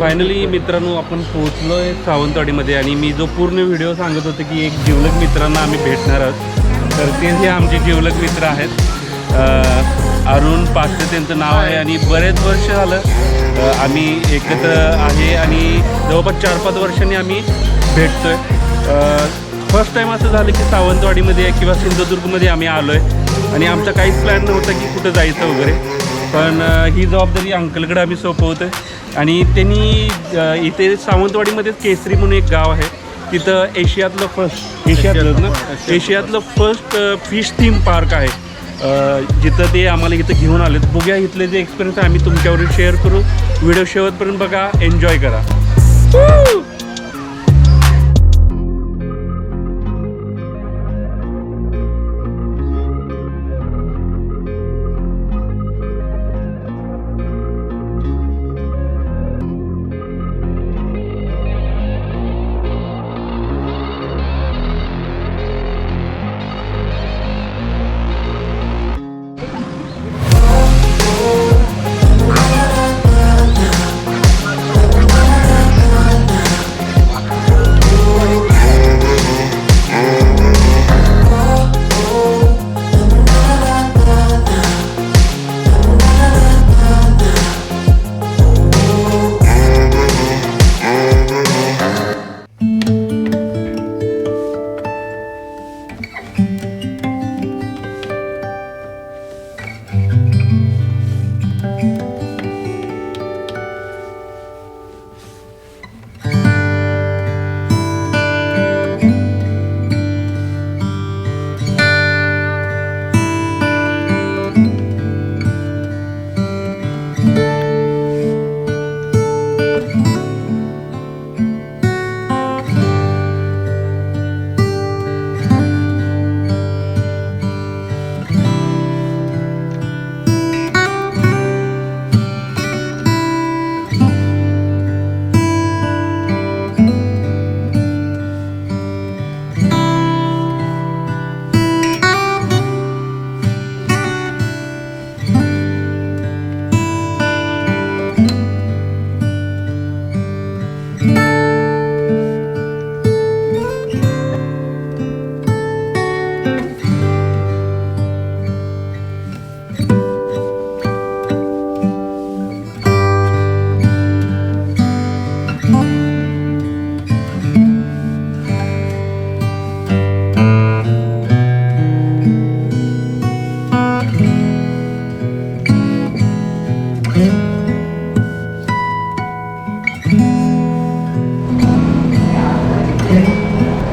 Finally मित्रांनो आपण पोहोचलो आहे सावंतवाडीमध्ये आणि मी जो पूर्ण व्हिडिओ सांगत होतो की एक जिवलग मित्रांना आम्ही भेटणार आहोत, तर ते हे आमचे जिवलग मित्र आहेत. अरुण पास्ते त्यांचं नाव आहे आणि बरेच वर्ष झालं आम्ही एकत्र आहे आणि जवळपास 4-5 वर्षांनी आम्ही भेटतो आहे. फर्स्ट टाईम असं झालं की सावंतवाडीमध्ये किंवा सिंधुदुर्गमध्ये आम्ही आलो आहे आणि आमचा काहीच प्लॅन नव्हता की कुठं जायचं वगैरे, पण ही जबाबदारी अंकलकडे आम्ही सोपवतो आहे. आणि त्यांनी इथे सावंतवाडीमध्येच केसरी म्हणून एक गाव आहे, तिथं एशियातलं फर्स्ट फिश थीम पार्क आहे, जिथं ते आम्हाला इथं घेऊन आलेत. बघूया इथले जे एक्सपिरियन्स आहे आम्ही तुमच्यावर शेअर करू. व्हिडिओ शेवटपर्यंत बघा, एन्जॉय करा.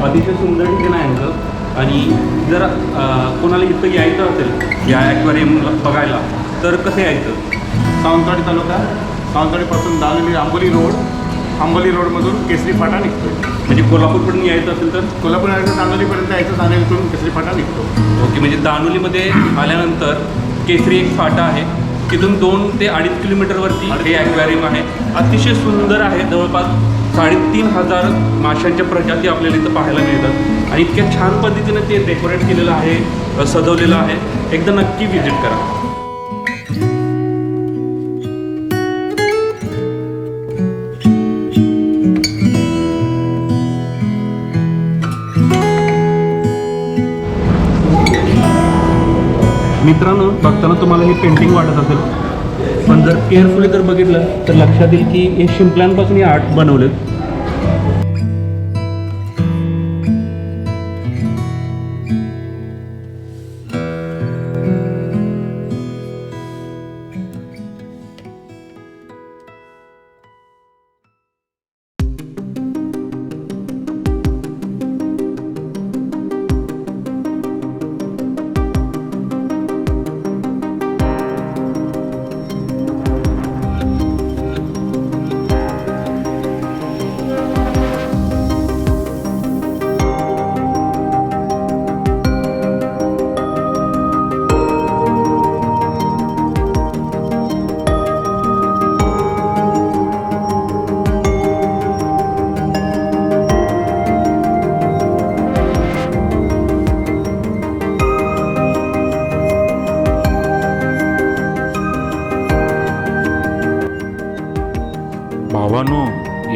अतिशय सुंदर ठिकाण आहे अंकल. आणि जर कोणाला इथं यायचं असेल या ॲक्वेरियमला बघायला तर कसं यायचं? सावंतवाडी तालुका, सावंतवाडीपासून दानोली आंबोली रोडमधून केसरी फाटा निघतो. म्हणजे कोल्हापूरकडून यायचं असेल तर कोल्हापूर यायचं दानोलीपर्यंत यायचं, दानोलीकडून केसरी फाटा निघतो. ओके, म्हणजे दानोलीमध्ये आल्यानंतर केसरी एक फाटा आहे, तिथून 2 ते 2.5 किलोमीटरवरती हे ॲक्वेरियम आहे. अतिशय सुंदर आहे. जवळपास 3,500 माशांच्या प्रजाती आपल्याला इथं पाहायला मिळतात आणि इतक्या छान पद्धतीने ते डेकोरेट केलेलं आहे, सजवलेलं आहे. एकदा नक्की व्हिजिट करा. मित्रांनो, बघताना तुम्हाला हे पेंटिंग वाटत असेल, पण जर केअरफुली जर बघितलं तर लक्षात येईल की हे शिंपल्यांपासून हे आर्ट बनवलेत.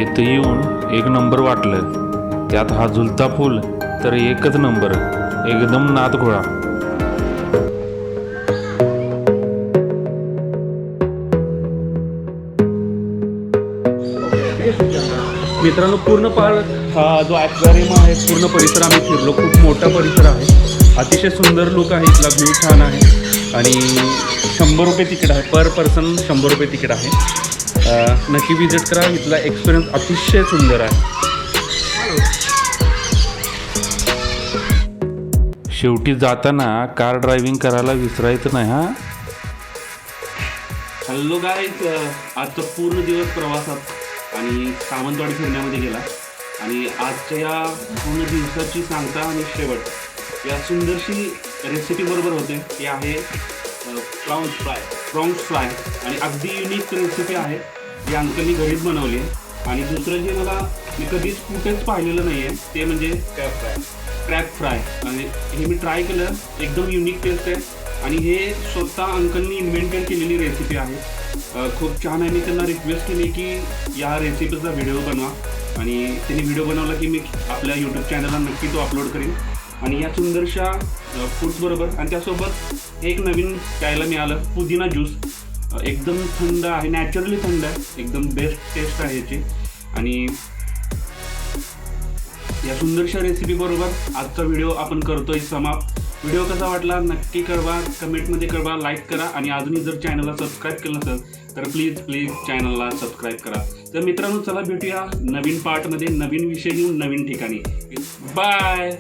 इथं येऊन एक नंबर वाटलं. त्यात हा झुलता फूल तर एकच नंबर, एकदम नाद घोळा. मित्रांनो पूर्ण हा जो ॲक्वेरियम आहे पूर्ण परिसर आम्ही फिरलो. खूप मोठा परिसर आहे, अतिशय सुंदर लुक आहे, इथला व्ह्यू छान आहे आणि 100 रुपये तिकीट आहे, पर पर्सन 100 रुपये तिकीट आहे. नक्की विजिट करा, इथला एक्सपिरियन्स अतिशय सुंदर आहे. शेवटी जाताना कार ड्रायव्हिंग करायला विसरायचं नाही हा. हॅलो गाईज, आजचा पूर्ण दिवस प्रवासात आणि सावंतवाडी फिरण्यामध्ये गेला आणि आजच्या या पूर्ण दिवसाची सांगता आणि शेवट या सुंदरशी रेसिपी बरोबर होते. ती आहे प्रॉन्स फ्राय आणि अगदी युनिक रेसिपी आहे, जी अंकलनी घरीच बनवली आहे. आणि दुसरं जे मी कधीच कुठेच पाहिलेलं नाही आहे ते म्हणजे क्रॅब फ्राय आणि हे मी ट्राय केलं, एकदम युनिक टेस्ट आहे आणि हे स्वतः अंकलनी इन्व्हेंटेड केलेली रेसिपी आहे. खूप छान आहे. मी त्यांना रिक्वेस्ट केली की या रेसिपीचा व्हिडिओ बनवा आणि त्यांनी व्हिडिओ बनवला की मी आपल्या यूट्यूब चॅनलला नक्की तो अपलोड करीन. आणि या सुंदरशा फूड्सबरोबर आणि त्यासोबत एक नवीन प्यायला मिळालं, पुदिना ज्यूस. एकदम थंड आहे, नॅचरली थंड आहे, एकदम बेस्ट टेस्ट आहे याची. आणि या सुंदरशा रेसिपीबरोबर आजचा व्हिडिओ आपण करतोय समाप्त. व्हिडिओ कसा वाटला नक्की कळवा, कमेंटमध्ये कळवा, लाईक करा आणि अजूनही जर चॅनलला सबस्क्राईब केलं नसेल तर प्लीज चॅनलला सबस्क्राईब करा. तर मित्रांनो, चला भेटूया नवीन पार्टमध्ये, नवीन विषय घेऊन, नवीन ठिकाणी. बाय.